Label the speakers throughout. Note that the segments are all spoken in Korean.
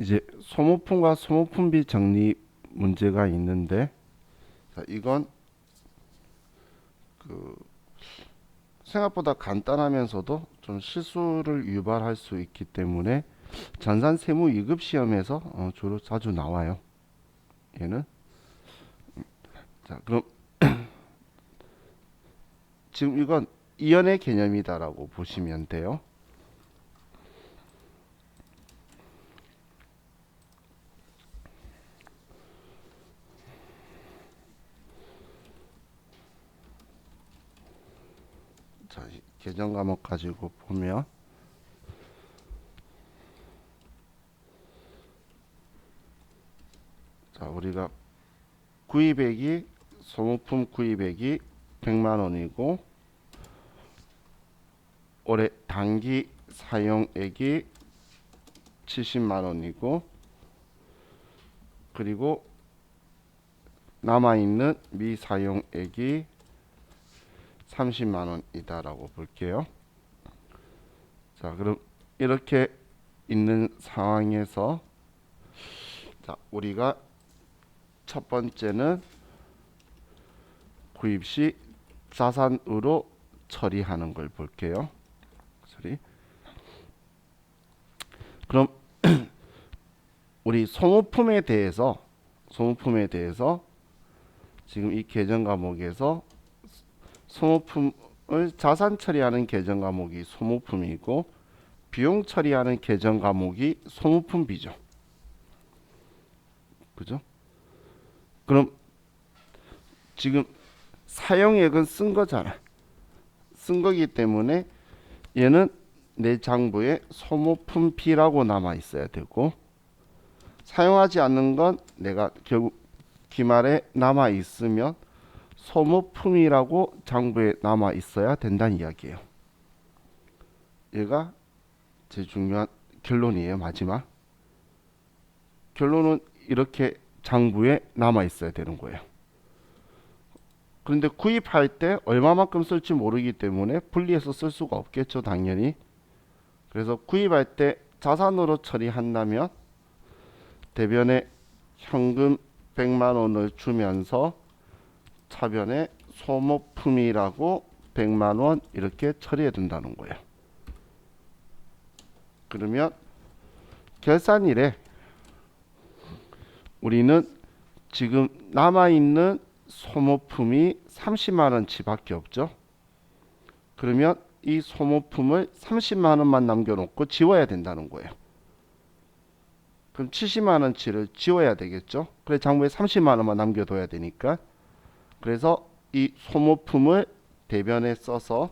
Speaker 1: 이제 소모품과 소모품비 정리 문제가 있는데, 자, 이건 그 생각보다 간단하면서도 좀 실수를 유발할 수 있기 때문에 전산 세무 2급 시험에서 주로 자주 나와요. 얘는. 자, 그럼 지금 이건 이연의 개념이다라고 보시면 돼요. 자, 계정 과목 가지고 보면, 자, 우리가 구입액이 소모품 구입액이 100만 원이고 올해 단기 사용액이 70만 원이고, 그리고 남아있는 미사용액이 30만 원이다라고 볼게요. 자, 그럼 이렇게 있는 상황에서, 자, 우리가 첫 번째는 구입 시 자산으로 처리하는 걸 볼게요. 처리. 그럼 우리 소모품에 대해서 지금 이 계정 과목에서 소모품을 자산 처리하는 계정 과목이 소모품이고 비용 처리하는 계정 과목이 소모품비죠. 그죠? 그럼 지금 사용액은 쓴 거잖아. 쓴 거기 때문에 얘는 내 장부에 소모품비라고 남아 있어야 되고, 사용하지 않는 건 내가 결국 기말에 남아 있으면 소모품이라고 장부에 남아 있어야 된다는 이야기예요. 얘가 제일 중요한 결론이에요. 마지막 결론은 이렇게 장부에 남아 있어야 되는 거예요. 그런데 구입할 때 얼마만큼 쓸지 모르기 때문에 분리해서 쓸 수가 없겠죠, 당연히. 그래서 구입할 때 자산으로 처리한다면 대변에 현금 100만 원을 주면서 차변에 소모품이라고 100만 원 이렇게 처리해 둔다는 거예요. 그러면 결산일에 우리는 지금 남아있는 소모품이 30만 원치밖에 없죠. 그러면 이 소모품을 30만 원만 남겨놓고 지워야 된다는 거예요. 그럼 70만 원치를 지워야 되겠죠. 그래 장부에 30만 원만 남겨둬야 되니까. 그래서 이 소모품을 대변에 써서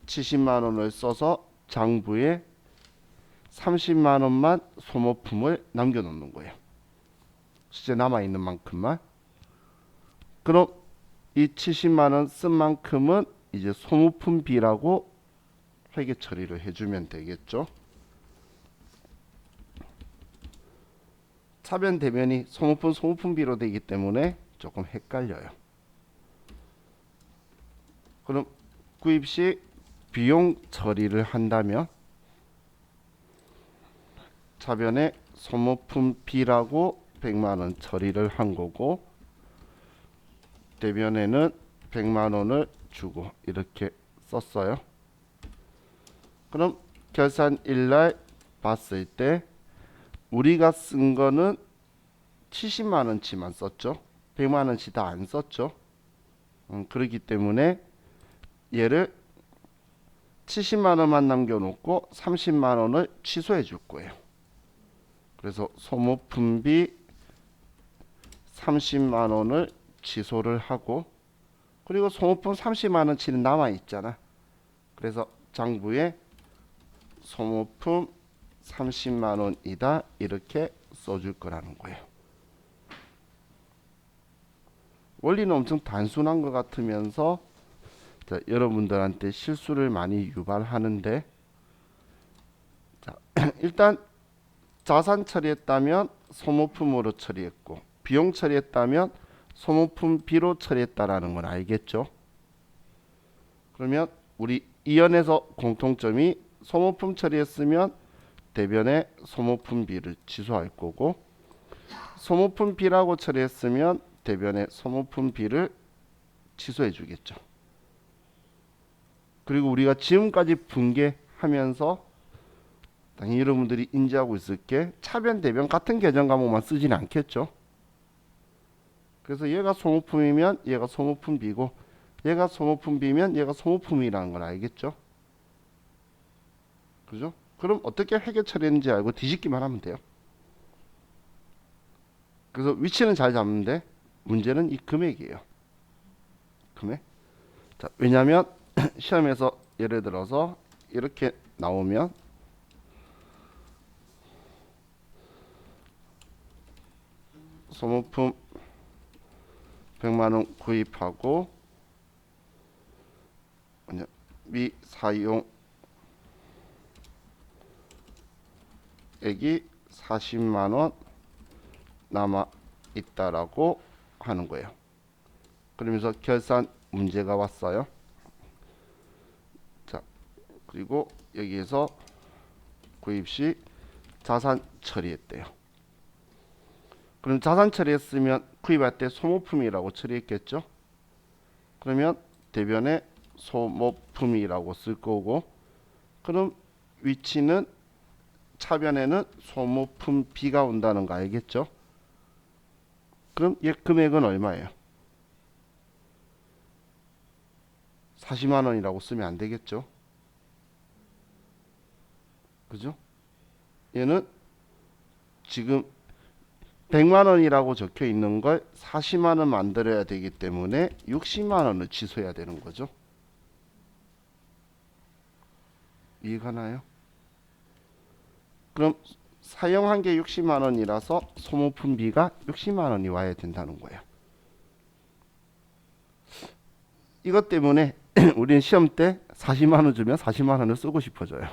Speaker 1: 70만 원을 써서 장부에 30만 원만 소모품을 남겨놓는 거예요. 실제 남아있는 만큼만. 그럼 이 70만 원 쓴 만큼은 이제 소모품비라고 회계 처리를 해주면 되겠죠. 차변 대변이 소모품비로 되기 때문에 조금 헷갈려요. 그럼 구입 시 비용 처리를 한다면 차변에 소모품비라고 100만 원 처리를 한 거고, 대변에는 100만 원을 주고 이렇게 썼어요. 그럼 결산일날 봤을 때 우리가 쓴 거는 70만 원치만 썼죠. 100만 원치 다 안 썼죠. 그렇기 때문에 얘를 70만 원만 남겨놓고 30만 원을 취소해 줄 거예요. 그래서 소모품비 30만 원을 취소를 하고, 그리고 소모품 30만 원치는 남아 있잖아. 그래서 장부에 소모품 30만 원이다 이렇게 써줄 거라는 거예요. 원리는 엄청 단순한 것 같으면서 자, 여러분들한테 실수를 많이 유발하는데, 자, 일단 자산 처리했다면 소모품으로 처리했고 비용 처리했다면 소모품비로 처리했다라는 건 알겠죠? 그러면 우리 이연에서 공통점이 소모품 처리했으면 대변의 소모품비를 취소할 거고, 소모품비라고 처리했으면 대변의 소모품비를 취소해 주겠죠. 그리고 우리가 지금까지 분계하면서 당연히 여러분들이 인지하고 있을 게 차변 대변 같은 계정 과목만 쓰지는 않겠죠. 그래서 얘가 소모품이면 얘가 소모품비고, 얘가 소모품비면 얘가 소모품이라는 걸 알겠죠. 그죠? 그럼 어떻게 회계 처리했는지 알고 뒤집기만 하면 돼요. 그래서 위치는 잘 잡는데 문제는 이 금액이에요. 금액. 자, 왜냐하면 시험에서 예를 들어서 이렇게 나오면 소모품 100만원 구입하고 미사용액이 40만원 남아 있다라고 하는 거예요. 그러면서 결산 문제가 왔어요. 자, 그리고 여기에서 구입 시 자산 처리했대요. 그럼 자산 처리했으면 구입할 때 소모품이라고 처리했겠죠. 그러면 대변에 소모품이라고 쓸 거고, 그럼 위치는 차변에는 소모품 B가 온다는 거 알겠죠. 그럼 얘 금액은 얼마예요? 40만원이라고 쓰면 안 되겠죠. 그죠? 얘는 지금 100만원이라고 적혀 있는 걸 40만원 만들어야 되기 때문에 60만원을 취소해야 되는 거죠. 이해가나요? 그럼 사용한 게 60만원이라서 소모품비가 60만원이 와야 된다는 거예요. 이것 때문에 우리는 시험 때 40만원 주면 40만원을 쓰고 싶어져요.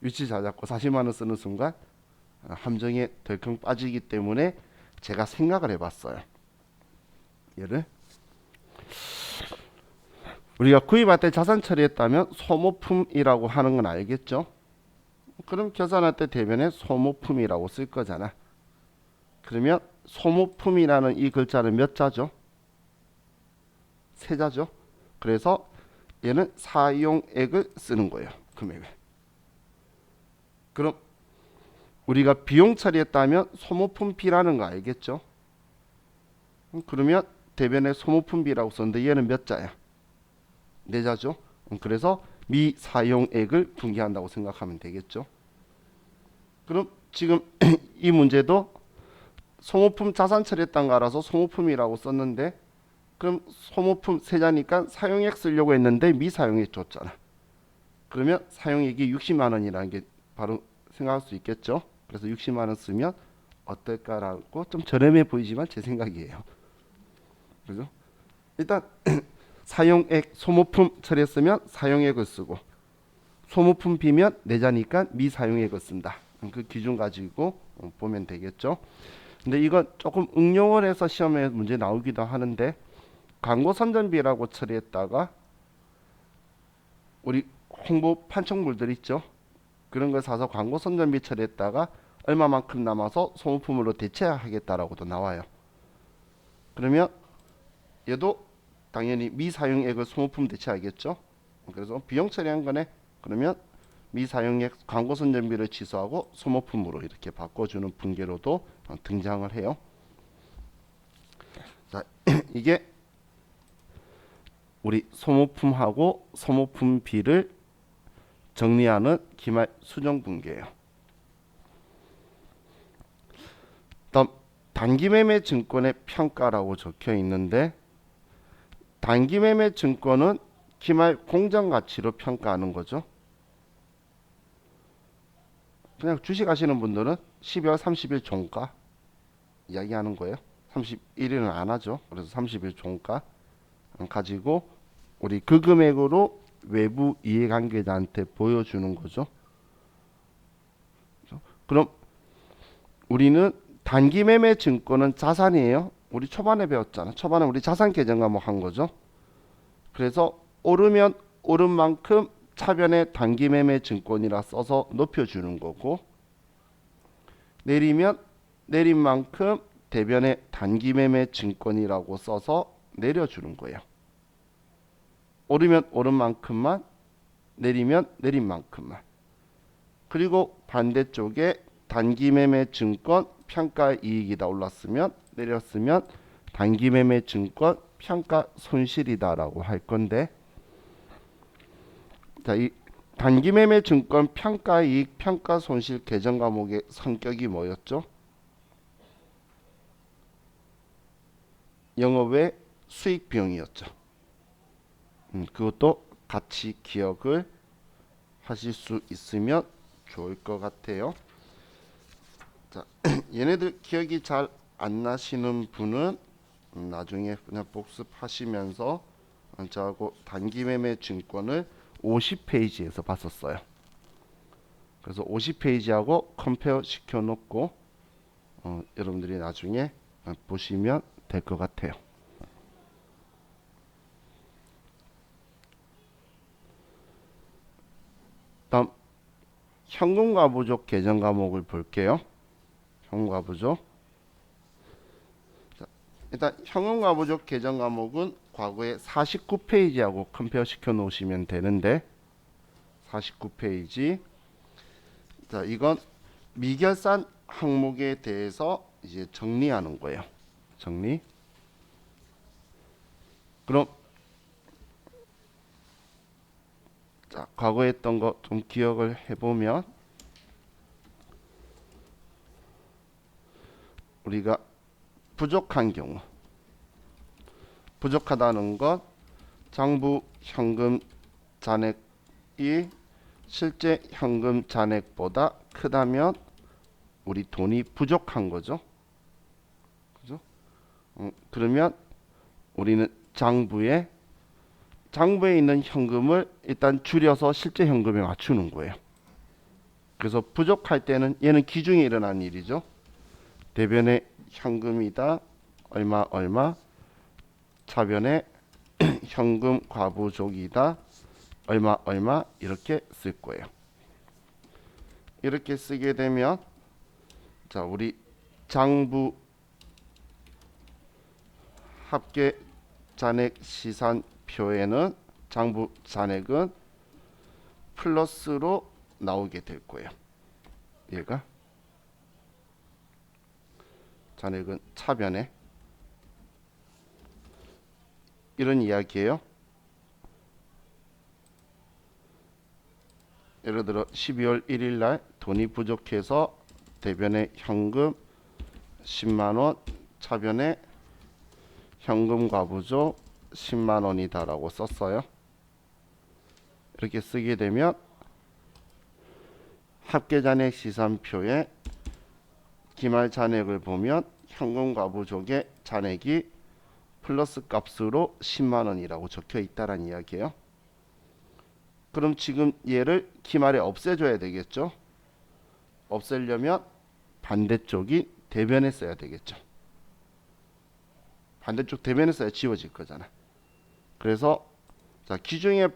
Speaker 1: 위치 잘 잡고 40만원 쓰는 순간 함정에 덜컹 빠지기 때문에 제가 생각을 해봤어요. 얘를 우리가 구입할 때 자산 처리했다면 소모품이라고 하는 건 알겠죠? 그럼 계산할 때 대변에 소모품이라고 쓸 거잖아. 그러면 소모품이라는 이 글자는 몇 자죠? 세 자죠. 그래서 얘는 사용액을 쓰는 거예요. 금액을. 그럼 우리가 비용 처리했다면 소모품비라는 거 알겠죠? 그러면 대변에 소모품비라고 썼는데 얘는 몇 자야? 네 자죠. 그래서 미사용액을 분기한다고 생각하면 되겠죠. 그럼 지금 이 문제도 소모품 자산 처리했다는 거 알아서 소모품이라고 썼는데, 그럼 소모품 세 자니까 사용액 쓰려고 했는데 미사용액 줬잖아. 그러면 사용액이 60만원이라는 게 바로 생각할 수 있겠죠. 그래서 60만원 쓰면 어떨까라고 좀 저렴해 보이지만 제 생각이에요. 그죠? 일단 사용액 소모품 처리했으면 사용액을 쓰고, 소모품 비면 내자니까 미사용액을 쓴다. 그 기준 가지고 보면 되겠죠. 근데 이건 조금 응용을 해서 시험에 문제 나오기도 하는데, 광고 선전비라고 처리했다가 우리 홍보 판촉물들 있죠. 그런 걸 사서 광고 선전비 처리했다가 얼마만큼 남아서 소모품으로 대체하겠다라고도 나와요. 그러면 얘도 당연히 미사용액을 소모품 대체하겠죠. 그래서 비용 처리한 거네. 그러면 미사용액 광고 선전비를 취소하고 소모품으로 이렇게 바꿔주는 분계로도 등장을 해요. 자, 이게 우리 소모품하고 소모품비를 정리하는 기말 수정 분계예요. 다음 단기매매 증권의 평가라고 적혀 있는데, 단기매매 증권은 기말 공정가치로 평가하는 거죠. 그냥 주식 하시는 분들은 12월 30일 종가 이야기하는 거예요. 31일은 안 하죠. 그래서 30일 종가 가지고 우리 그 금액으로 외부 이해관계자한테 보여주는 거죠. 그럼 우리는 단기매매 증권은 자산이에요. 우리 초반에 배웠잖아. 초반에 우리 자산 계정 과목 한 거죠. 그래서 오르면 오른 만큼 차변에 단기매매 증권이라 써서 높여주는 거고, 내리면 내린 만큼 대변에 단기매매 증권이라고 써서 내려주는 거예요. 오르면 오른 만큼만, 내리면 내린 만큼만. 그리고 반대쪽에 단기매매 증권 평가이익이다 올랐으면, 내렸으면 단기매매 증권 평가 손실이다라고 할 건데, 자, 이 단기매매 증권 평가이익 평가 손실 계정 과목의 성격이 뭐였죠? 영업외 수익 비용이었죠. 그것도 같이 기억을 하실 수 있으면 좋을 것 같아요. 자, 얘네들 기억이 잘 안 나시는 분은 나중에 그냥 복습하시면서 저하고 단기매매 증권을 50페이지에서 봤었어요. 그래서 50페이지하고 컴페어 시켜놓고 여러분들이 나중에 보시면 될 것 같아요. 다음 현금과 부족 계정 과목을 볼게요. 현금과 부족. 자, 일단 현금과 부족 계정 과목은 과거에 49페이지하고 컴페어 시켜 놓으시면 되는데, 49페이지. 자, 이건 미결산 항목에 대해서 이제 정리하는 거예요. 정리. 그럼 자, 과거에 했던 거 좀 기억을 해보면, 우리가 부족한 경우, 부족하다는 건 장부 현금 잔액이 실제 현금 잔액보다 크다면 우리 돈이 부족한 거죠. 그죠? 그러면 우리는 장부에 있는 현금을 일단 줄여서 실제 현금에 맞추는 거예요. 그래서 부족할 때는 얘는 기중에 일어나는 일이죠. 대변에 현금이다 얼마 얼마, 차변에 현금 과부족이다 얼마 얼마, 이렇게 쓸 거예요. 이렇게 쓰게 되면, 자, 우리 장부 합계 잔액 시산표에는 장부 잔액은 플러스로 나오게 될 거예요. 얘가 잔액은 차변에, 이런 이야기예요. 예를 들어 12월 1일 날 돈이 부족해서 대변에 현금 10만원, 차변에 현금 과부족 10만원이다 라고 썼어요. 이렇게 쓰게 되면 합계잔액 시산표에 기말 잔액을 보면 현금 과부족의 잔액이 플러스 값으로 10만원이라고 적혀 있다는 이야기예요. 그럼 지금 얘를 기말에 없애줘야 되겠죠. 없애려면 반대쪽이 대변에 써야 되겠죠. 반대쪽 대변에 써야 지워질 거잖아. 그래서 자, 기중의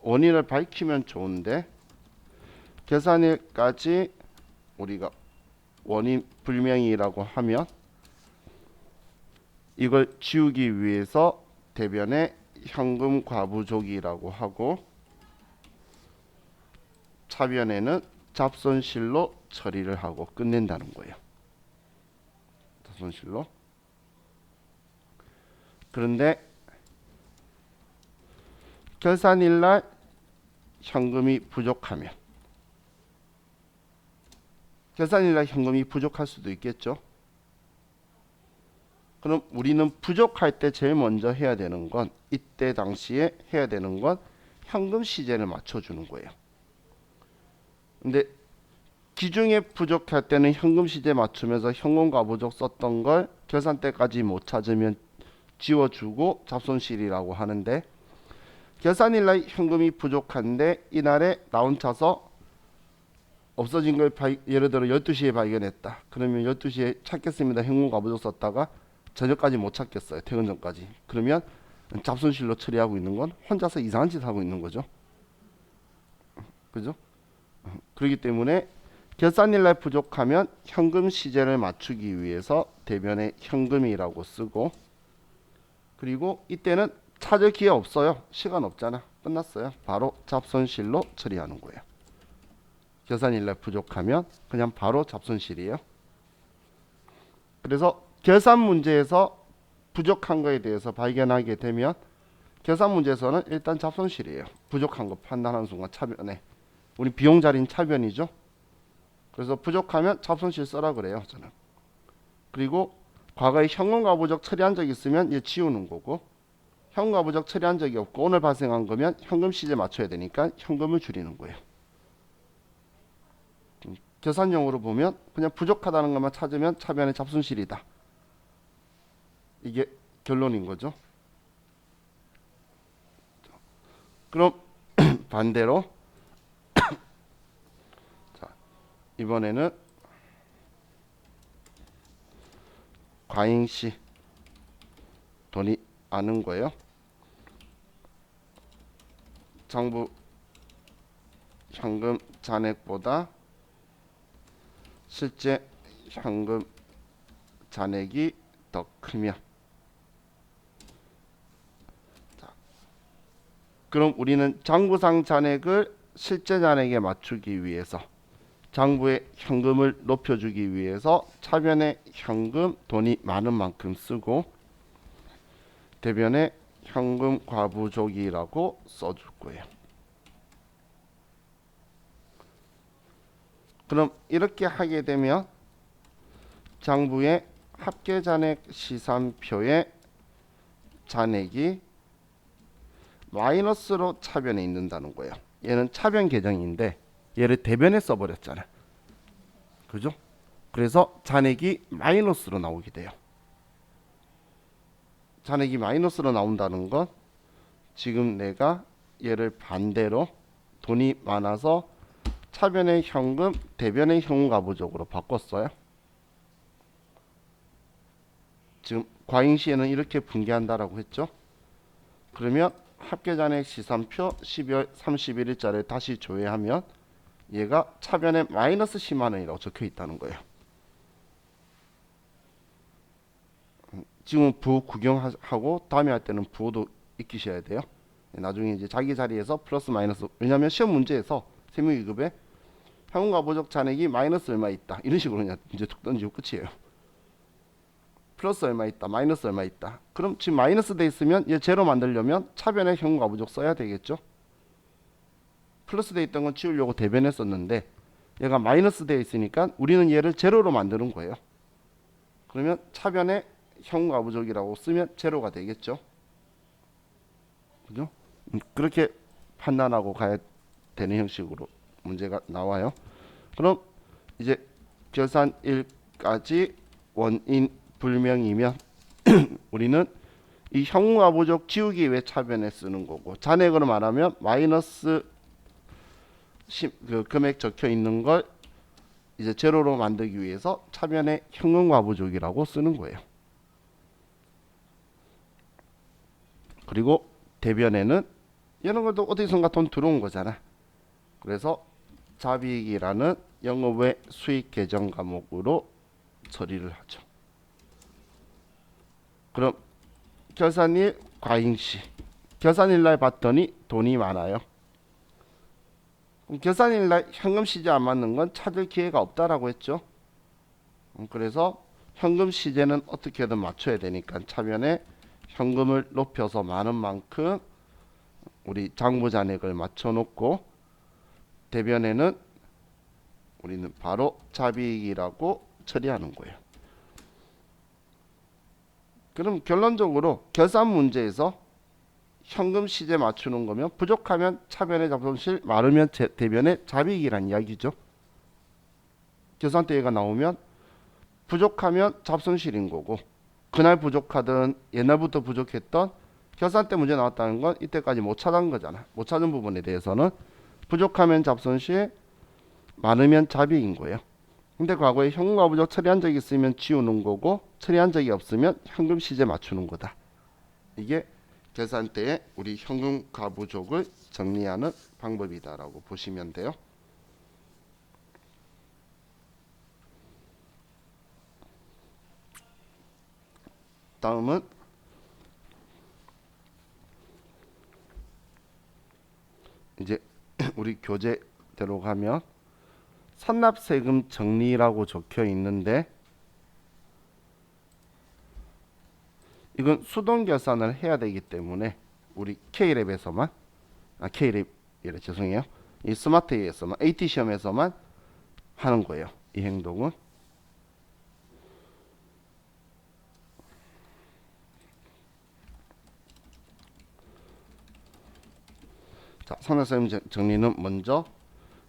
Speaker 1: 원인을 밝히면 좋은데, 계산일까지 우리가 원인 불명이라고 하면 이걸 지우기 위해서 대변에 현금 과부족이라고 하고, 차변에는 잡손실로 처리를 하고 끝낸다는 거예요. 잡손실로. 그런데 결산일날 현금이 부족하면, 결산일날 현금이 부족할 수도 있겠죠. 그럼 우리는 부족할 때 제일 먼저 해야 되는 건, 이때 당시에 해야 되는 건 현금 시제를 맞춰주는 거예요. 근데 기중에 부족할 때는 현금 시제 맞추면서 현금 과부족 썼던 걸 결산 때까지 못 찾으면 지워주고 잡손실이라고 하는데, 결산일날 현금이 부족한데 이날에 나 혼자서 없어진 걸 예를 들어 12시에 발견했다. 그러면 12시에 찾겠습니다. 현금 과부족 썼다가 저녁까지 못 찾겠어요. 퇴근 전까지. 그러면 잡손실로 처리하고 있는 건 혼자서 이상한 짓 하고 있는 거죠. 그죠? 그렇기 때문에 결산일날 부족하면 현금 시제를 맞추기 위해서 대변에 현금이라고 쓰고, 그리고 이때는 찾을 기회 없어요. 시간 없잖아. 끝났어요. 바로 잡손실로 처리하는 거예요. 결산일날 부족하면 그냥 바로 잡손실이에요. 그래서 결산 문제에서 부족한 거에 대해서 발견하게 되면 결산 문제에서는 일단 잡손실이에요. 부족한 거 판단하는 순간 차변에. 우리 비용 자리는 차변이죠. 그래서 부족하면 잡손실 써라 그래요. 저는. 그리고 과거에 현금과부족 처리한 적 있으면 얘 지우는 거고, 현금과부족 처리한 적이 없고 오늘 발생한 거면 현금 시제 맞춰야 되니까 현금을 줄이는 거예요. 계산용으로 보면 그냥 부족하다는 것만 찾으면 차변의 잡손실이다. 이게 결론인 거죠. 그럼 반대로 자, 이번에는 과잉시 돈이 많은 거예요. 정부 현금 잔액보다 실제 현금 잔액이 더 크면, 자, 그럼 우리는 장부상 잔액을 실제 잔액에 맞추기 위해서 장부의 현금을 높여주기 위해서 차변에 현금 돈이 많은 만큼 쓰고 대변에 현금 과부족이라고 써줄 거예요. 그럼 이렇게 하게 되면 장부의 합계잔액 시산표의 잔액이 마이너스로 차변에 있는다는 거예요. 얘는 차변 계정인데 얘를 대변에 써버렸잖아. 그죠? 그래서 잔액이 마이너스로 나오게 돼요. 잔액이 마이너스로 나온다는 건 지금 내가 얘를 반대로 돈이 많아서 차변의 현금, 대변의 현금과부족으로 바꿨어요. 지금 과잉시에는 이렇게 분개한다라고 했죠. 그러면 합계잔액 시산표 12월 31일자를 다시 조회하면 얘가 차변에 마이너스 10만 원이라고 적혀 있다는 거예요. 지금 부호 구경하고 다음에 할 때는 부호도 익히셔야 돼요. 나중에 이제 자기 자리에서 플러스 마이너스, 왜냐하면 시험 문제에서 세무위급에 현금과부족 잔액이 마이너스 얼마 있다 이런 식으로 그냥 이제 툭 던지고 끝이에요. 플러스 얼마 있다, 마이너스 얼마 있다. 그럼 지금 마이너스 돼 있으면 얘 제로 만들려면 차변에 현금과부족 써야 되겠죠. 플러스 돼 있던 건 지우려고 대변에 썼는데 얘가 마이너스 돼 있으니까 우리는 얘를 제로로 만드는 거예요. 그러면 차변에 현금과부족이라고 쓰면 제로가 되겠죠. 그죠? 그렇게 판단하고 가야 되는 형식으로 문제가 나와요. 그럼 이제 결산일까지 원인 불명이면 우리는 이 현금과부족 지우기 위해 차변에 쓰는 거고, 잔액으로 말하면 마이너스 그 금액 적혀 있는 걸 이제 제로로 만들기 위해서 차변에 현금과부족이라고 쓰는 거예요. 그리고 대변에는 이런 것도 어디선가 돈 들어온 거잖아. 그래서 잡이익이라는 영업외 수익 계정 과목으로 처리를 하죠. 그럼 결산일 과잉시, 결산일날 봤더니 돈이 많아요. 그럼 결산일날 현금 시제 안 맞는 건 찾을 기회가 없다라고 했죠. 그래서 현금 시제는 어떻게든 맞춰야 되니까 차변에 현금을 높여서 많은 만큼 우리 장부 잔액을 맞춰 놓고 대변에는 우리는 바로 잡이익이라고 처리하는 거예요. 그럼 결론적으로 결산 문제에서 현금 시제 맞추는 거면 부족하면 차변의 잡손실, 많으면 대변의 잡이익이란 이야기죠. 결산대회가 나오면 부족하면 잡손실인 거고, 그날 부족하든 옛날부터 부족했던 결산 때 문제 나왔다는 건 이때까지 못 찾은 거잖아. 못 찾은 부분에 대해서는 부족하면 잡손실, 많으면 잡이익인 거예요. 근데 과거에 현금과부족 처리한 적이 있으면 지우는 거고, 처리한 적이 없으면 현금 시제 맞추는 거다. 이게 계산 때에 우리 현금과부족을 정리하는 방법이다라고 보시면 돼요. 다음은 이제 우리 교재대로 가면 선납세금 정리라고 적혀 있는데 이건 수동 결산을 해야 되기 때문에 우리 K랩에서만 K랩 죄송해요. 이 스마트에서만 AT 시험에서만 하는 거예요. 이 행동은. 자, 선납세금 정리는 먼저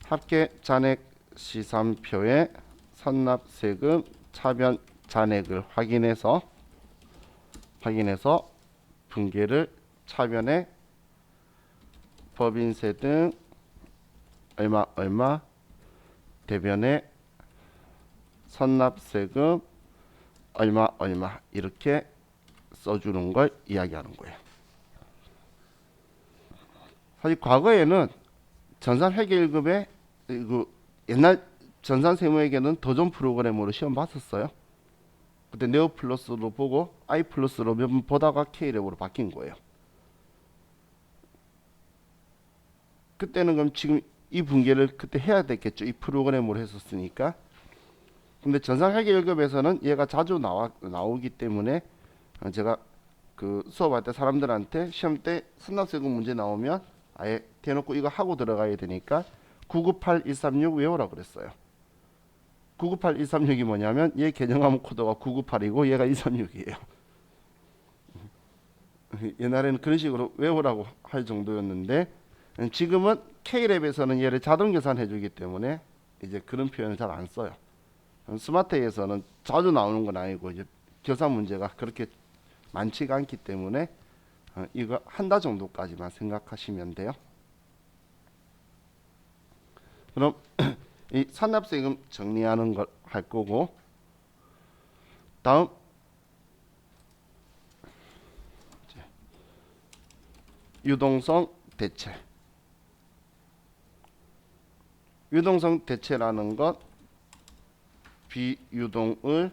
Speaker 1: 합계 잔액 시산표에 선납세금 차변 잔액을 확인해서 분계를 차변에 법인세 등 얼마 대변에 선납세금 얼마 이렇게 써주는 걸 이야기하는 거예요. 사실 과거에는 전산회계 1급에 옛날 전산세무회계는 도전 프로그램으로 시험 봤었어요. 그때 네오 플러스로 보고 아이 플러스로 몇 번 보다가 K랩으로 바뀐 거예요. 그때는 그럼 지금 이 분계를 그때 해야 됐겠죠. 이 프로그램으로 했었으니까. 근데 전산회계 1급에서는 얘가 자주 나오기 때문에 제가 그 수업할 때 사람들한테 시험 때 선납세금 문제 나오면 아예 대놓고 이거 하고 들어가야 되니까 998136 외우라 그랬어요. 998136이 뭐냐면 얘 개념과목 코드가 998이고 얘가 236이에요. 옛날에는 그런 식으로 외우라고 할 정도였는데 지금은 K랩에서는 얘를 자동 계산해 주기 때문에 이제 그런 표현을 잘 안 써요. 스마트에서는 자주 나오는 건 아니고 이제 계산 문제가 그렇게 많지가 않기 때문에 이거 한다 정도까지만 생각하시면 돼요. 그럼 이 선납세금 정리하는 걸 할 거고, 다음 유동성 대체. 유동성 대체라는 것 비유동을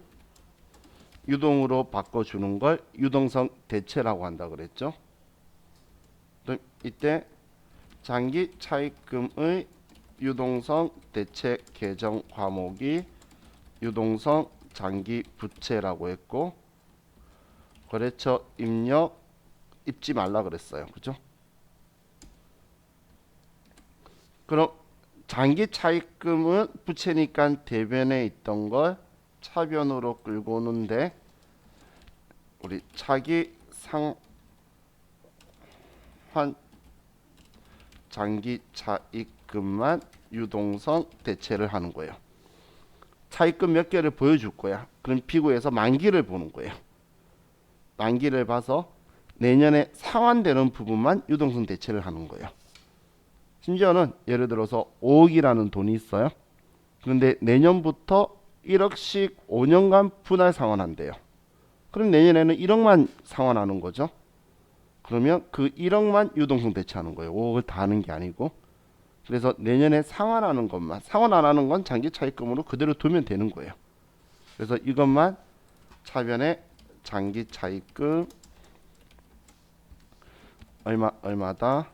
Speaker 1: 유동으로 바꿔주는 걸 유동성 대체라고 한다 그랬죠. 그럼 이때 장기 차입금의 유동성 대체 계정 과목이 유동성 장기 부채라고 했고 거래처 입력 입지 말라 그랬어요. 그죠? 그럼 장기 차입금은 부채니까 대변에 있던 걸 차변으로 끌고 오는데 우리 차기 상환 장기 차입금만 유동성 대체를 하는 거예요. 차입금 몇 개를 보여줄 거야. 그럼 피고에서 만기를 보는 거예요. 만기를 봐서 내년에 상환되는 부분만 유동성 대체를 하는 거예요. 심지어는 예를 들어서 5억이라는 돈이 있어요. 그런데 내년부터 1억씩 5년간 분할 상환한대요. 그럼 내년에는 1억만 상환하는 거죠. 그러면 그 1억만 유동성 대체하는 거예요. 5억을 다 하는 게 아니고. 그래서 내년에 상환하는 것만, 상환 안 하는 건 장기 차입금으로 그대로 두면 되는 거예요. 그래서 이것만 차변에 장기 차입금 얼마다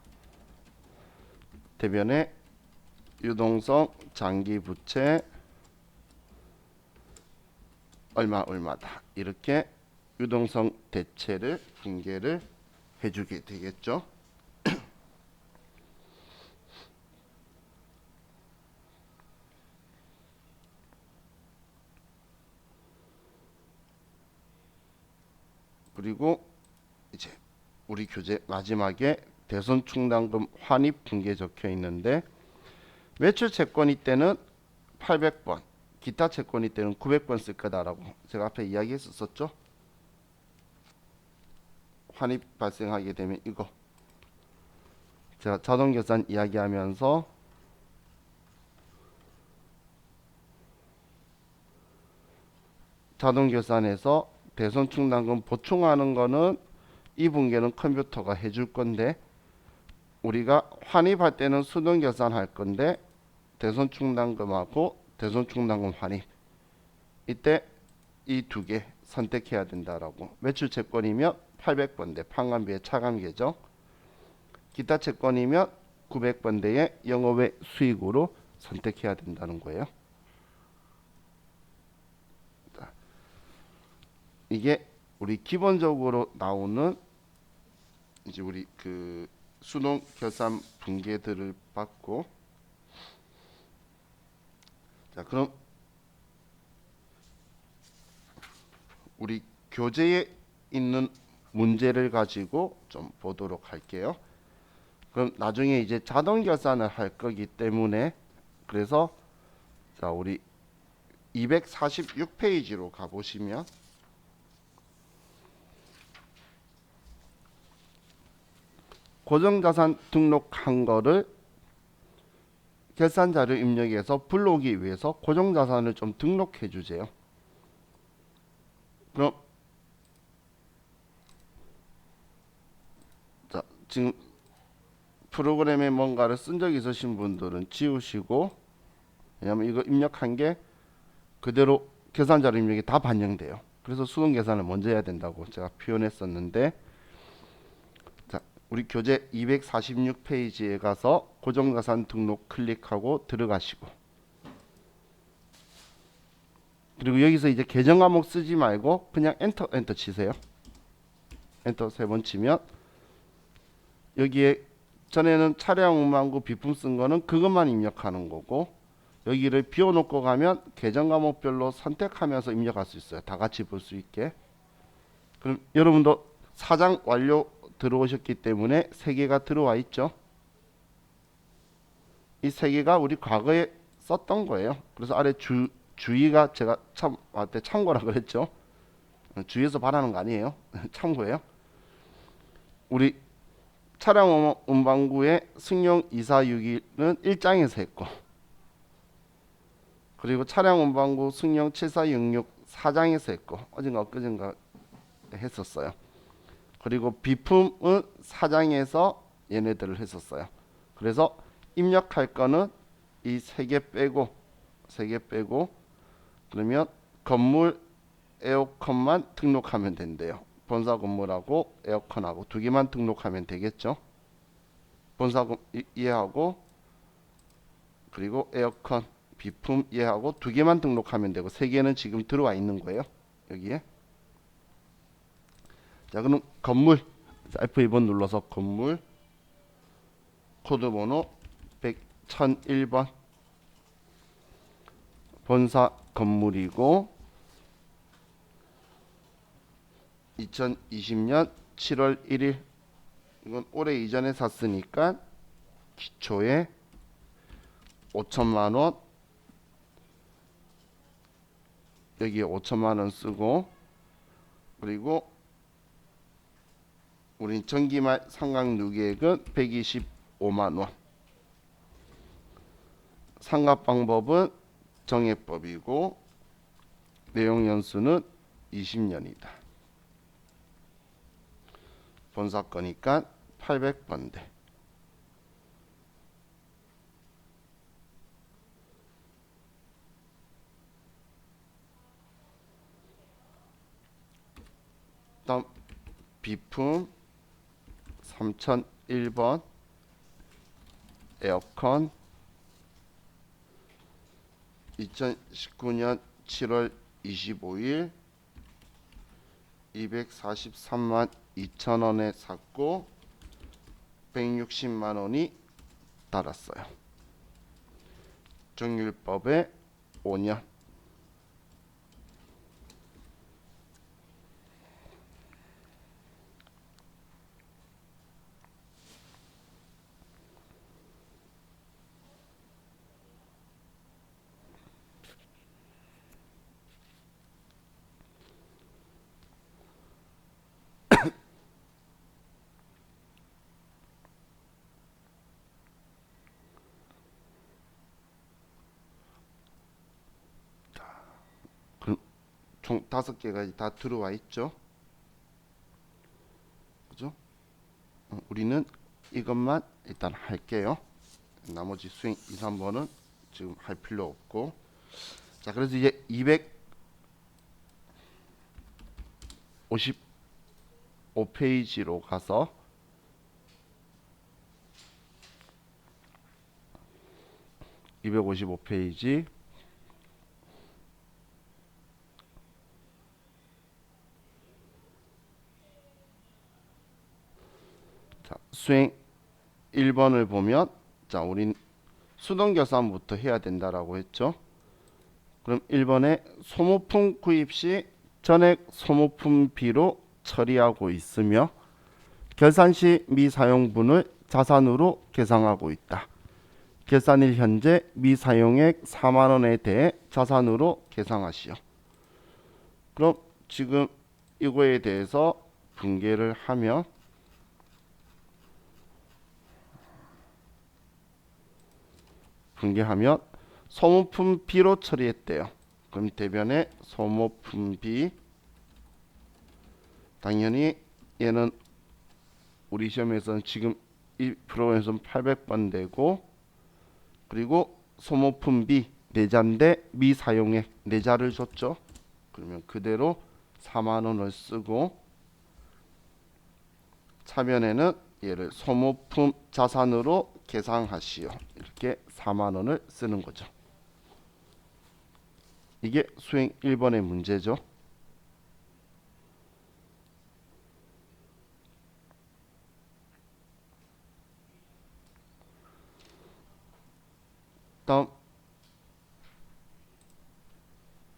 Speaker 1: 대변에 유동성 장기 부채 얼마다 이렇게 유동성 대체를 분계를 해주게 되겠죠. 그리고 이제 우리 교재 마지막에 대손 충당금 환입 분계 적혀 있는데 매출 채권이 때는 800번, 기타 채권이 때는 900번 쓸 거다라고 제가 앞에 이야기했었죠. 환입 발생하게 되면 이거 제가 자동계산 이야기하면서 자동계산에서 대손 충당금 보충하는 거는 이 분계는 컴퓨터가 해줄 건데 우리가 환입할 때는 수동 결산할 건데 대손 충당금하고 대손 충당금 환입 이때 이 두 개 선택해야 된다라고. 매출 채권이면 800번대 판관비의 차감계정, 기타 채권이면 900번대의 영업외 수익으로 선택해야 된다는 거예요. 이게 우리 기본적으로 나오는 이제 우리 그 수동 결산 분계들을 받고, 자 그럼 우리 교재에 있는 문제를 가지고 좀 보도록 할게요. 그럼 나중에 이제 자동 결산을 할 거기 때문에, 그래서 자 우리 246페이지로 가보시면 고정자산 등록한 거를 결산자료 입력해서 불러오기 위해서 고정자산을 좀 등록해 주세요. 그럼 자 지금 프로그램에 뭔가를 쓴 적이 있으신 분들은 지우시고, 왜냐면 이거 입력한 게 그대로 계산자료 입력이 다 반영돼요. 그래서 수동 계산을 먼저 해야 된다고 제가 표현했었는데, 자 우리 교재 246페이지에 가서 고정자산 등록 클릭하고 들어가시고, 그리고 여기서 이제 계정 과목 쓰지 말고 그냥 엔터 치세요. 엔터 3번 치면 여기에 전에는 차량 운반구 비품 쓴 거는 그것만 입력하는 거고, 여기를 비워놓고 가면 계정 과목별로 선택하면서 입력할 수 있어요. 다 같이 볼 수 있게. 그럼 여러분도 사장 완료 들어오셨기 때문에 3개가 들어와 있죠. 이 3개가 우리 과거에 썼던 거예요. 그래서 아래 주의가 제가 참고라 그랬죠. 주의해서 바라는 거 아니에요. 참고예요. 우리 차량 운반구의 승용 2461은 1장에서 했고, 그리고 차량 운반구 승용 7466 4장에서 했고, 어젠가 엊그젠가 했었어요. 그리고 비품은 4장에서 얘네들을 했었어요. 그래서 입력할 거는 이 3개 빼고 그러면 건물 에어컨만 등록하면 된대요. 본사 건물하고 에어컨하고 2개만 등록하면 되겠죠. 본사 이해하고, 그리고 에어컨 비품 이해하고 2개만 등록하면 되고, 3개는 지금 들어와 있는 거예요. 여기에. 자 그럼 건물 F2번 눌러서 건물 코드번호 1001번 본사 건물이고 2020년 7월 1일, 이건 올해 이전에 샀으니까 기초에 5천만원, 여기에 5천만원 쓰고, 그리고 우리 전기말 상각 누계액은 125만원. 상각 방법은 정액법이고 내용 연수는 20년이다. 본사 거니까 800번대. 다음 비품 3001번 에어컨 2019년 7월 25일 243만 2천원에 샀고 160만원이 달았어요. 정율법에 5년. 그럼 총 5개가 다 들어와 있죠. 그죠? 우리는 이것만 일단 할게요. 나머지 수행 2, 3번은 지금 할 필요 없고. 자, 그래서 이제 255페이지로 가서 255페이지 자, 수행 1번을 보면 자, 우린 수동결산부터 해야 된다라고 했죠. 그럼 1번에 소모품 구입 시 전액 소모품비로 처리하고 있으며 결산 시 미사용분을 자산으로 계상하고 있다. 결산일 현재 미사용액 4만원에 대해 자산으로 계상하시오. 그럼 지금 이거에 대해서 분개를 하면 소모품비로 처리했대요. 그럼 대변에 소모품비, 당연히 얘는 우리 시험에서는 지금 이 프로그램에서는 800번 되고, 그리고 소모품비 내자인데 미사용액 내자를 줬죠. 그러면 그대로 4만원을 쓰고, 차변에는 얘를 소모품 자산으로 계상하시오. 이렇게 4만원을 쓰는 거죠. 이게 수행 1번의 문제죠. 다음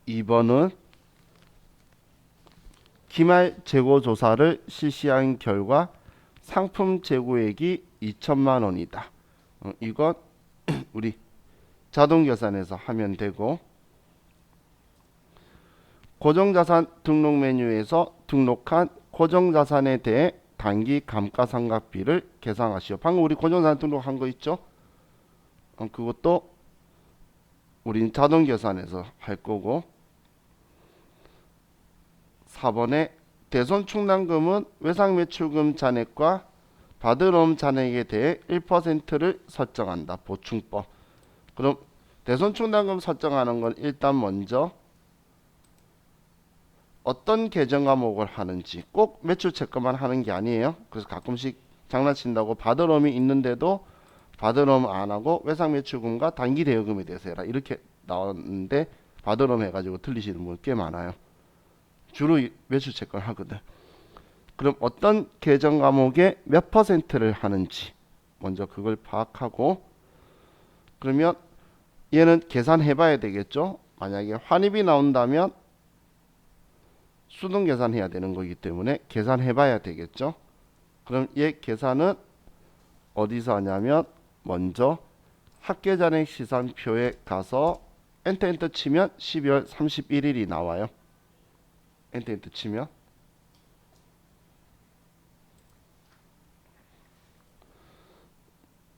Speaker 1: 2번은 기말 재고 조사를 실시한 결과 상품 재고액이 2천만 원이다. 이건 우리 자동 계산에서 하면 되고, 고정자산 등록 메뉴에서 등록한 고정자산에 대해 단기 감가상각비를 계상하시오. 방금 우리 고정자산 등록한 거 있죠? 그것도 우린 자동 계산에서 할 거고, 4번에 대손 충당금은 외상매출금 잔액과 받을어음 잔액에 대해 1%를 설정한다. 보충법. 그럼 대손 충당금 설정하는 건 일단 먼저 어떤 계정 과목을 하는지, 꼭 매출 체크만 하는 게 아니에요. 그래서 가끔씩 장난친다고 받을어음이 있는데도 받을어음 안 하고 외상매출금과 단기 대여금에 대해서 해라 이렇게 나왔는데, 받을어음 해가지고 틀리시는 분 꽤 많아요. 주로 매출 체크를 하거든. 그럼 어떤 계정 과목에 몇 퍼센트를 하는지 먼저 그걸 파악하고, 그러면 얘는 계산해 봐야 되겠죠. 만약에 환입이 나온다면 수동 계산해야 되는 거기 때문에 계산해 봐야 되겠죠. 그럼 얘 계산은 어디서 하냐면, 먼저 합계잔액 시산표에 가서 엔터 치면 12월 31일이 나와요. 엔터 치면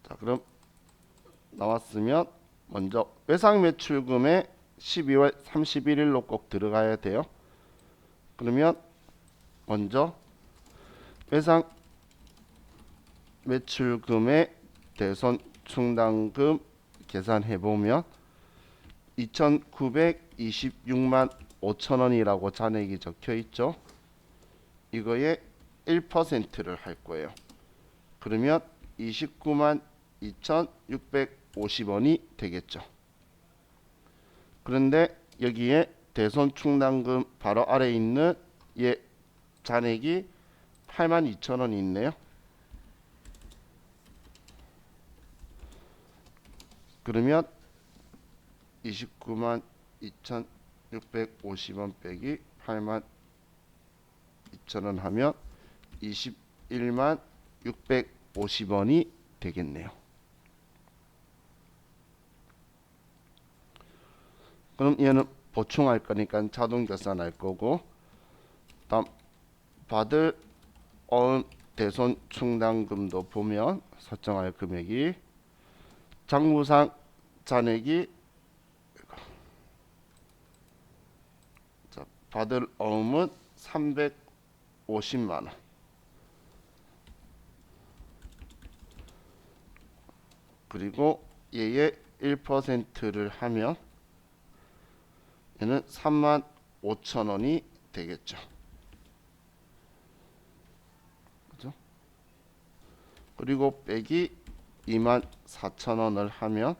Speaker 1: 자, 그럼 나왔으면 먼저 외상매출금에 12월 31일로 꼭 들어가야 돼요. 그러면 먼저 외상매출금의 대손 충당금 계산해 보면 2,926만 5천원이라고 잔액이 적혀 있죠. 이거에 1%를 할 거예요. 그러면 29만 2,650원이 되겠죠. 그런데 여기에 대손 충당금 바로 아래에 있는 얘 잔액이 82,000원이 있네요. 그러면 29만 2,650원 빼기 82,000원 하면 21만 650원이 되겠네요. 그럼 얘는 보충할 거니까 자동 계산할 거고, 다음 받을 어음 대손 충당금도 보면 설정할 금액이 장부상 잔액이 받을 어음은 350만 원. 그리고 얘의 1%를 하면 얘는 35,000원이 되겠죠. 그죠? 그리고 빼기 24,000원을 하면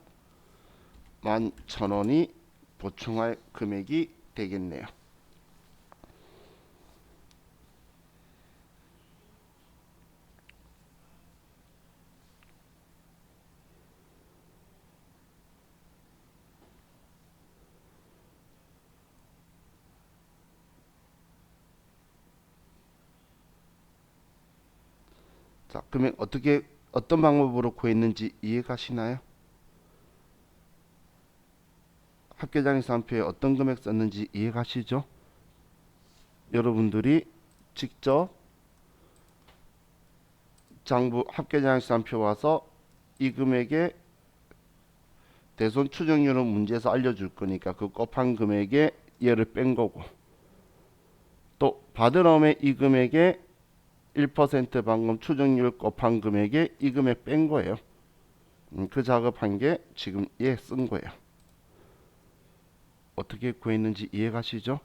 Speaker 1: 11,000원이 보충할 금액이 되겠네요. 자, 금액 어떤 방법으로 구했는지 이해가시나요? 합계장에서한표에 어떤 금액 썼는지 이해가시죠? 여러분들이 직접 장부 합계장에서한표 와서 이 금액의 대손 추정률은 문제에서 알려줄 거니까 그 곱한 금액에 얘를 뺀 거고, 또 받으러움의 이 금액에 1% 방금 추정률 곱한 금액에 이 금액 뺀 거예요. 그 작업한 게 지금 얘 쓴 거예요. 어떻게 구했는지 이해가시죠?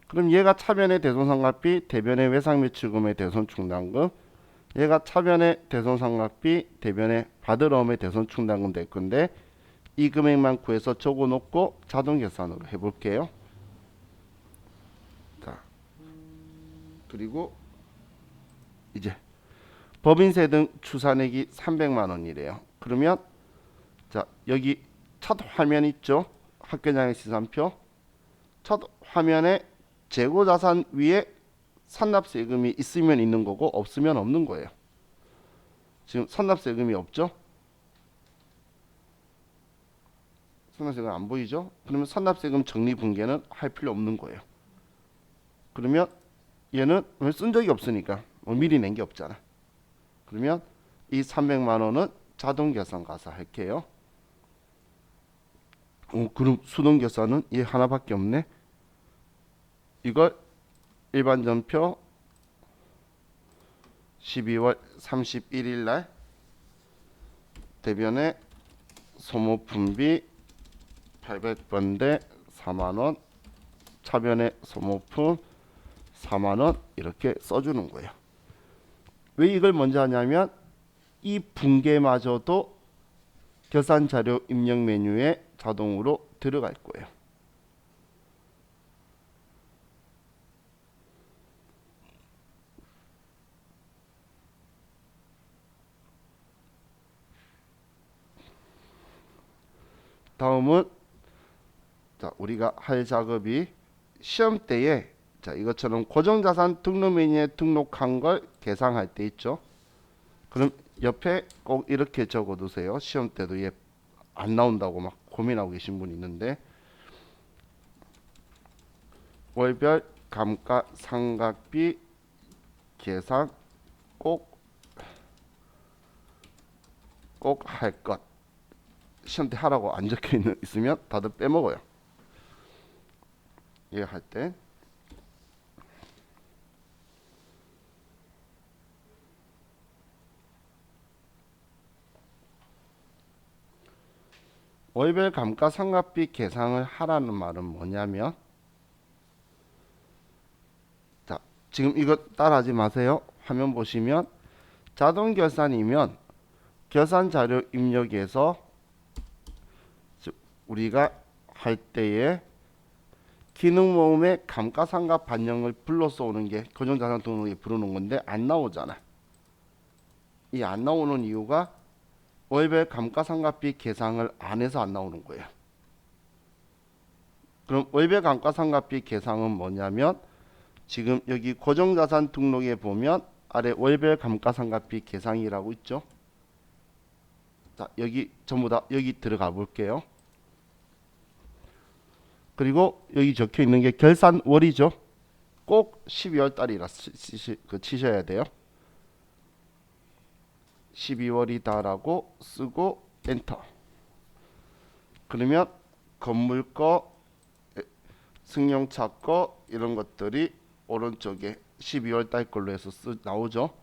Speaker 1: 그럼 얘가 차변의 대손상각비, 대변의 외상매출금의 대손충당금, 얘가 차변의 대손상각비, 대변의 받으러움의 대손충당금 될 건데 이 금액만 구해서 적어놓고 자동계산으로 해볼게요. 자, 그리고 이제 법인세 등 추산액이 300만원이래요. 그러면 자, 여기 첫 화면 있죠? 합계장의 시산표. 첫 화면에 재고자산 위에 산납세금이 있으면 있는 거고 없으면 없는 거예요. 지금 산납세금이 없죠? 산납세금 안 보이죠? 그러면 산납세금 적립분계는 할 필요 없는 거예요. 그러면 얘는 쓴 적이 없으니까 미리 낸 게 없잖아. 그러면 이 300만 원은 자동 계산 가서 할게요. 그럼 수동 계산은 얘 하나밖에 없네. 이걸 일반 전표 12월 31일 날 대변에 소모품비 800번대 4만원, 차변에 소모품 4만원 이렇게 써주는 거예요. 왜 이걸 먼저 하냐면 이 분계마저도 결산자료 입력 메뉴에 자동으로 들어갈 거예요. 다음은 자, 우리가 할 작업이 시험 때에 자, 이것처럼 고정자산 등록 메뉴에 등록한 걸 계산할 때 있죠. 그럼 옆에 꼭 이렇게 적어 두세요. 시험 때도 얘 안 나온다고 막 고민하고 계신 분이 있는데 월별 감가상각비 계산 꼭 할 것. 시험 때 하라고 안 적혀 있으면 다들 빼먹어요. 얘 할 때. 월별 감가상각비 계산을 하라는 말은 뭐냐면 자, 지금 이거 따라하지 마세요. 화면 보시면 자동 결산이면 결산 자료 입력에서 우리가 할 때에 기능 모음의 감가상각 반영을 불러서 오는 게 고정자산 등록에 부르는 건데 안 나오잖아. 이 안 나오는 이유가 월별 감가상각비 계산을 안 해서 안 나오는 거예요. 그럼 월별 감가상각비 계산은 뭐냐면 지금 여기 고정자산 등록에 보면 아래 월별 감가상각비 계산이라고 있죠. 자, 여기 전부 다 여기 들어가 볼게요. 그리고 여기 적혀 있는 게 결산월이죠. 꼭 12월 달이라 치셔야 돼요. 12월이다라고 쓰고 엔터. 그러면 건물 거, 승용차 거 이런 것들이 오른쪽에 12월 달 걸로 해서 나오죠.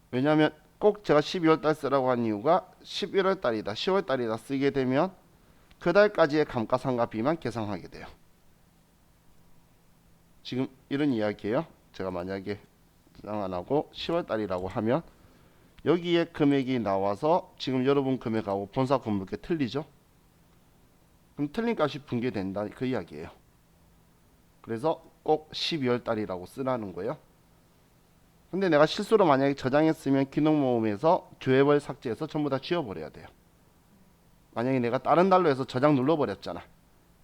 Speaker 1: 왜냐하면 꼭 제가 12월 달 쓰라고 한 이유가 11월 달이다, 10월 달이다 쓰게 되면 그 달까지의 감가상각비만 계산하게 돼요. 지금 이런 이야기예요. 제가 만약에 계산 안 하고 10월 달이라고 하면 여기에 금액이 나와서 지금 여러분 금액하고 본사 건물게 틀리죠? 그럼 틀린 값이 붕괴된다 그 이야기예요. 그래서 꼭 12월 달이라고 쓰라는 거예요. 근데 내가 실수로 만약에 저장했으면 기록모음에서 조회벌 삭제해서 전부 다 지워버려야 돼요. 만약에 내가 다른 달로 해서 저장 눌러버렸잖아.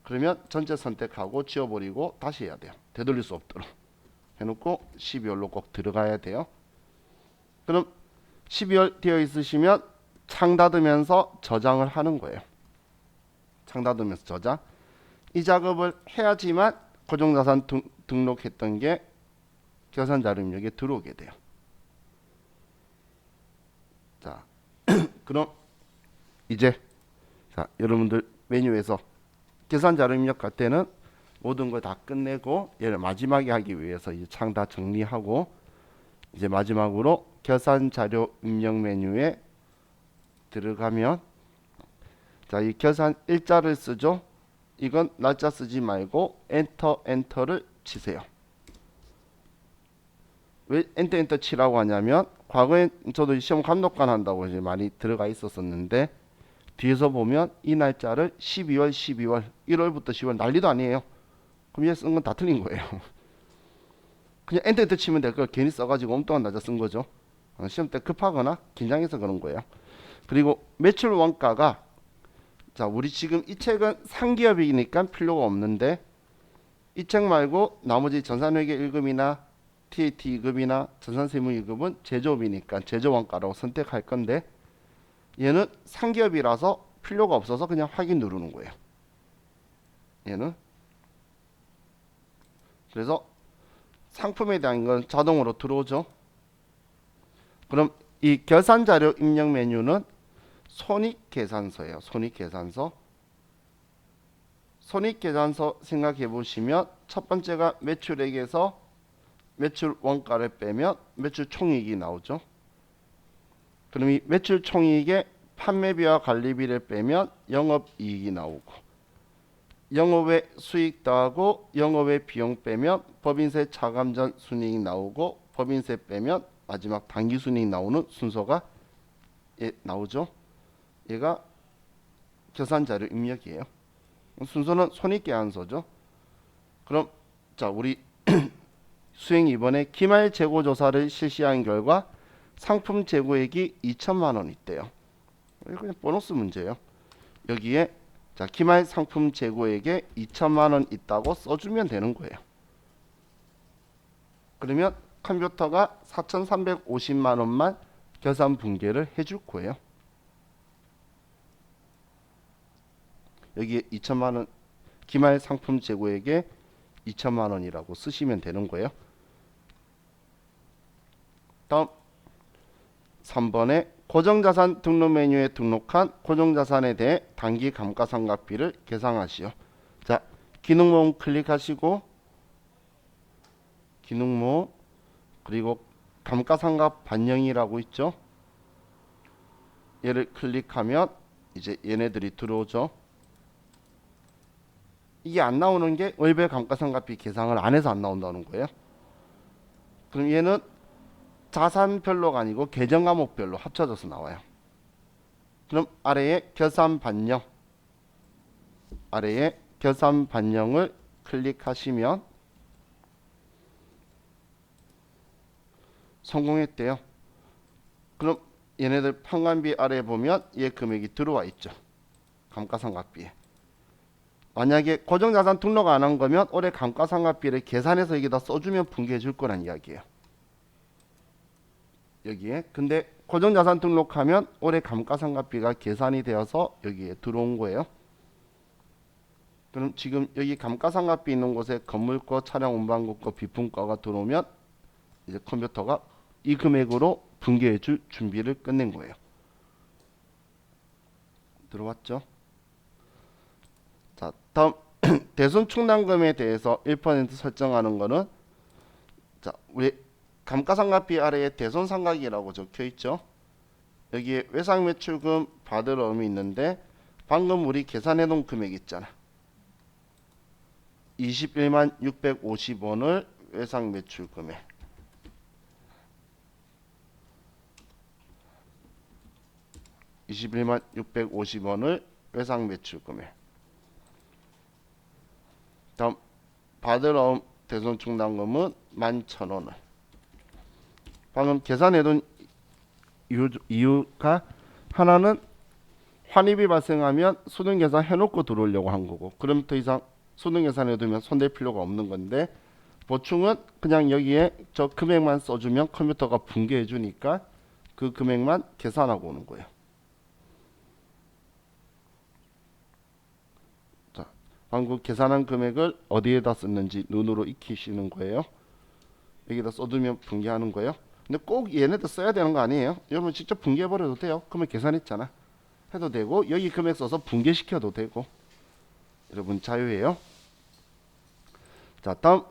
Speaker 1: 그러면 전체 선택하고 지워버리고 다시 해야 돼요. 되돌릴 수 없도록 해놓고 12월로 꼭 들어가야 돼요. 그럼 12월 되어 있으시면 창 닫으면서 저장을 하는 거예요. 창 닫으면서 저장. 이 작업을 해야지만 고정자산 등록했던 게 결산자료 입력에 들어오게 돼요. 자, 그럼 이제 자, 여러분들 메뉴에서 계산자료 입력할 때는 모든 걸 다 끝내고 얘를 마지막에 하기 위해서 이제 창 다 정리하고 이제 마지막으로 계산자료 입력 메뉴에 들어가면 자, 이 계산 일자를 쓰죠. 이건 날짜 쓰지 말고 엔터를 치세요. 왜 엔터 치라고 하냐면 과거에 저도 시험 감독관 한다고 이제 많이 들어가 있었었는데 뒤에서 보면 이 날짜를 12월 1월부터 10월 난리도 아니에요. 그럼 얘 쓴 건 다 틀린 거예요. 그냥 엔터 치면 될 걸 괜히 써가지고 엉뚱한 날짜 쓴 거죠. 시험 때 급하거나 긴장해서 그런 거예요. 그리고 매출 원가가 자, 우리 지금 이 책은 상기업이니까 필요가 없는데 이 책 말고 나머지 전산회계 1급이나 TAT 2급이나 전산세무 2급은 제조업이니까 제조원가라고 선택할 건데 얘는 상기업이라서 필요가 없어서 그냥 확인 누르는 거예요. 얘는 그래서 상품에 대한 건 자동으로 들어오죠. 그럼 이 결산자료 입력 메뉴는 손익계산서예요. 손익계산서. 손익계산서 생각해 보시면 첫 번째가 매출액에서 매출 원가를 빼면 매출 총이익이 나오죠. 그럼 이 매출 총이익에 판매비와 관리비를 빼면 영업이익이 나오고 영업외 수익 더하고 영업외 비용 빼면 법인세 차감 전 순이익 나오고 법인세 빼면 마지막 당기순이익 나오는 순서가 나오죠. 얘가 결산자료 입력이에요. 순서는 손익계산서죠. 그럼 자, 우리 수행 이번에 기말 재고 조사를 실시한 결과 상품 재고액이 2천만 원 있대요. 이거 그냥 보너스 문제예요. 여기에 자, 기말 상품 재고액에 2천만 원 있다고 써주면 되는 거예요. 그러면 컴퓨터가 4,350만 원만 결산 붕괴를 해줄 거예요. 여기에 2천만 원 기말 상품 재고액에 2천만 원이라고 쓰시면 되는 거예요. 다음 3번에 고정자산 등록 메뉴에 등록한 고정자산에 대해 단기 감가상각비를 계산하시오. 자, 기능모음 클릭하시고 기능모음 그리고 감가상각 반영이라고 있죠. 얘를 클릭하면 이제 얘네들이 들어오죠. 이게 안 나오는 게 월별 감가상각비 계산을 안 해서 안 나온다는 거예요. 그럼 얘는 자산별로가 아니고 계정 과목별로 합쳐져서 나와요. 그럼 아래에 결산 반영, 아래에 결산 반영을 클릭하시면 성공했대요. 그럼 얘네들 평간비 아래에 보면 얘 금액이 들어와 있죠. 감가상각비에. 만약에 고정자산 등록 안 한 거면 올해 감가상각비를 계산해서 여기다 써주면 붕괴해 줄 거란 이야기예요. 여기에. 근데 고정자산 등록하면 올해 감가상각비가 계산이 되어서 여기에 들어온 거예요. 그럼 지금 여기 감가상각비 있는 곳에 건물거, 차량 운반국거, 비품거가 들어오면 이제 컴퓨터가 이 금액으로 붕괴해 줄 준비를 끝낸 거예요. 들어왔죠? 자, 다음 대손 충당금에 대해서 1% 설정하는 거는 자, 우리 감가상각비 아래에 대손상각이라고 적혀 있죠. 여기에 외상매출금 받을 어음이 있는데 방금 우리 계산해 놓은 금액 있잖아. 21만 650원을 외상매출금에 21만 650원을 외상매출금에 다음 받을 어음 대손충당금은 11,000원을 방금 계산해둔 이유가 하나는 환입이 발생하면 수능계산 해놓고 들어오려고 한 거고 그럼 더 이상 수능계산해두면 손댈 필요가 없는 건데 보충은 그냥 여기에 저 금액만 써주면 컴퓨터가 분개해 주니까 그 금액만 계산하고 오는 거예요. 자, 방금 계산한 금액을 어디에다 썼는지 눈으로 익히시는 거예요. 여기다 써두면 분개하는 거예요. 근데 꼭 얘네들 써야 되는 거 아니에요. 여러분 직접 분개해 버려도 돼요. 그러면 계산했잖아. 해도 되고 여기 금액 써서 분개시켜도 되고 여러분 자유예요. 자, 다음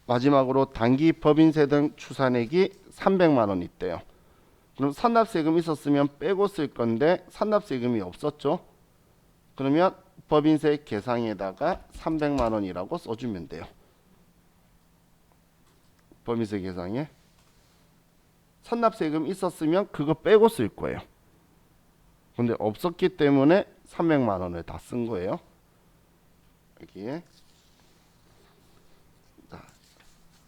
Speaker 1: 마지막으로 단기 법인세 등 추산액이 300만원 있대요. 그럼 산납세금 있었으면 빼고 쓸 건데 산납세금이 없었죠. 그러면 법인세 계상에다가 300만원이라고 써주면 돼요. 법인세 계상에 산납세금 있었으면 그거 빼고 쓸 거예요. 근데 없었기 때문에 300만원을 다 쓴 거예요. 여기에 자,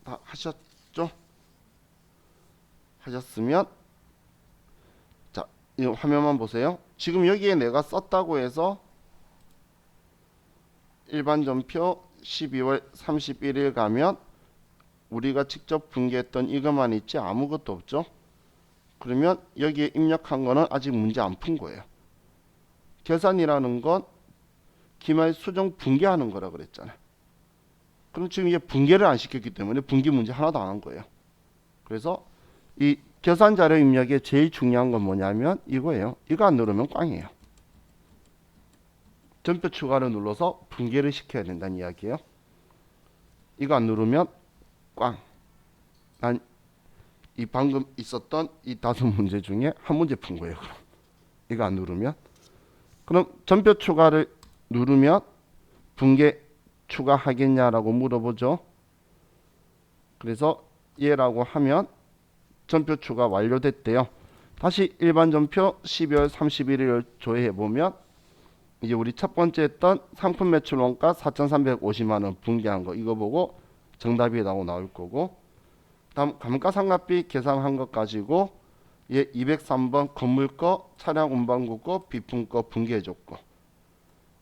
Speaker 1: 다 하셨죠? 하셨으면 자, 이 화면만 보세요. 지금 여기에 내가 썼다고 해서 일반 전표 12월 31일 가면 우리가 직접 분개했던 이것만 있지 아무것도 없죠. 그러면 여기에 입력한 거는 아직 문제 안 푼 거예요. 계산이라는 건 기말 수정 분개하는 거라 그랬잖아요. 그럼 지금 이게 분개를 안 시켰기 때문에 분개 문제 하나도 안 한 거예요. 그래서 이 계산 자료 입력에 제일 중요한 건 뭐냐면 이거예요. 이거 안 누르면 꽝이에요. 전표 추가를 눌러서 분개를 시켜야 된다는 이야기예요. 이거 안 누르면 꽝. 난 이 방금 있었던 이 5문제 중에 한 문제 푼 거예요. 그럼 이거 안 누르면 그럼 전표 추가를 누르면 분개 추가하겠냐라고 물어보죠. 그래서 예라고 하면 전표 추가 완료됐대요. 다시 일반 전표 12월 31일을 조회해 보면 이제 우리 첫 번째 했던 상품 매출 원가 4,350만 원 분개한 거 이거 보고 정답이라고 나올 거고 다음 감가상각비 계산한 것 가지고 얘 203번 건물 거 차량 운반구 거 비품 거 분개해 줬고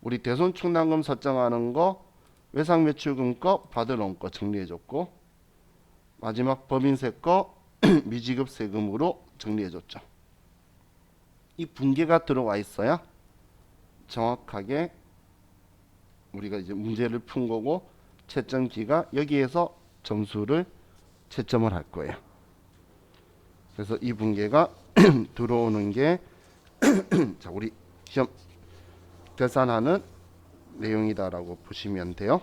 Speaker 1: 우리 대손충당금 설정하는 거 외상매출금 거 받을 온 거 정리해 줬고 마지막 법인세 거 미지급 세금으로 정리해 줬죠. 이 분개가 들어와 있어야 정확하게 우리가 이제 문제를 푼 거고 채점기가 여기에서 점수를 채점을 할 거예요. 그래서 이 분개가 들어오는 게 자, 우리 시험 계산하는 내용이다라고 보시면 돼요.